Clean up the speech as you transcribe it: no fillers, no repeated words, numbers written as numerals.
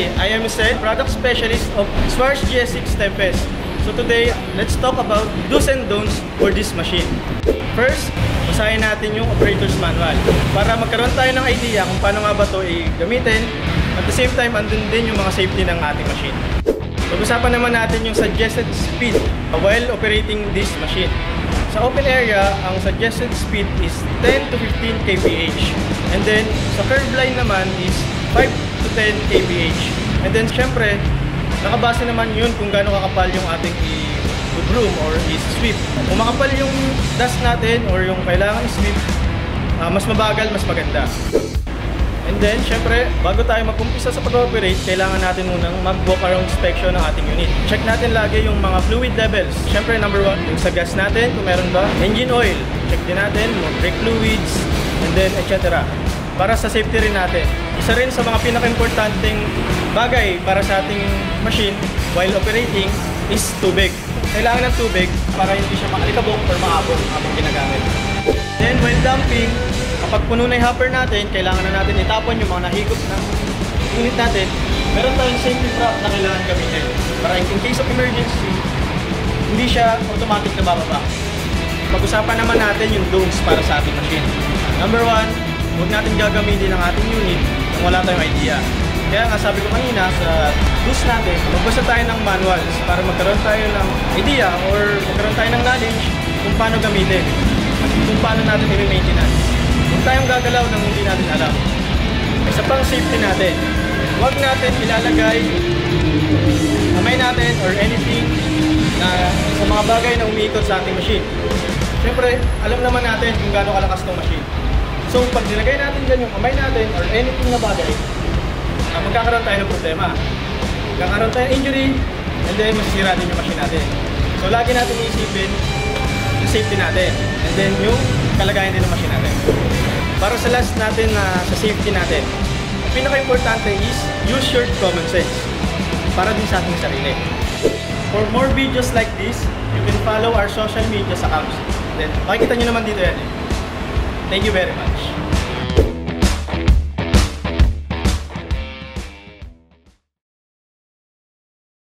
Hi, I am Seth, product specialist of Swartz GS6 Tempest. So today, let's talk about do's and don'ts for this machine. First, basahin natin yung operator's manual para magkaroon tayo ng idea kung paano nga ba ito gamitin. At the same time, andun din yung mga safety ng ating machine. Pag-usapan naman natin yung suggested speed while operating this machine. Sa open area, ang suggested speed is 10 to 15 kph. And then, sa curve line naman is 5 to 10 kph. And then, syempre, nakabase naman yun kung gaano kakapal yung ating i-broom or i-sweep. Kung makapal yung dust natin or yung kailangan i-sweep, mas mabagal, mas maganda. And then, syempre, bago tayo mag-umpisa sa pag-operate, kailangan natin munang mag-walk around inspection ng ating unit. Check natin lagi yung mga fluid levels. Syempre, number 1, yung sa gas natin, kung meron ba. Engine oil, check din natin, mga brake fluids, and then, etc. Para sa safety rin natin. Isa rin sa mga pinaka-importanting bagay para sa ating machine while operating is tubig. Kailangan ng tubig para hindi siya makalikabok or maabot habang ginagamit. Then, when dumping, kapag puno na yung hopper natin, kailangan na natin itapon yung mga nahigop ng unit natin. Meron tayong safety trap na kailangan gamitin para in case of emergency, hindi siya automatic na bababa. Pag-usapan naman natin yung don'ts para sa ating machine. Number 1, huwag natin gagamitin ang ating unit kung wala tayong idea. Kaya nga sabi ko kanina sa do's natin, magbasa tayo ng manuals para magkaroon tayo ng idea or magkaroon tayo ng knowledge kung paano gamitin at kung paano natin i-maintenance. Huwag tayong gagalaw ng hindi natin alam. Isa pang safety natin, huwag natin ilalagay kamay natin or anything na sa mga bagay na umiikot sa ating machine. Siyempre, alam naman natin kung gaano kalakas itong machine. So, pag nilagay natin dyan yung kamay natin or anything na bagay, magkakaroon tayo ng problema. Magkakaroon tayo ng injury, and then masisira din yung machine natin. So, lagi natin iisipin yung safety natin, and then yung kalagayan din ng machine natin. Para sa last natin sa safety natin, ang pinaka-importante is use your common sense para din sa ating sarili. For more videos like this, you can follow our social media accounts. Then, makikita nyo naman dito yan. Thank you very much.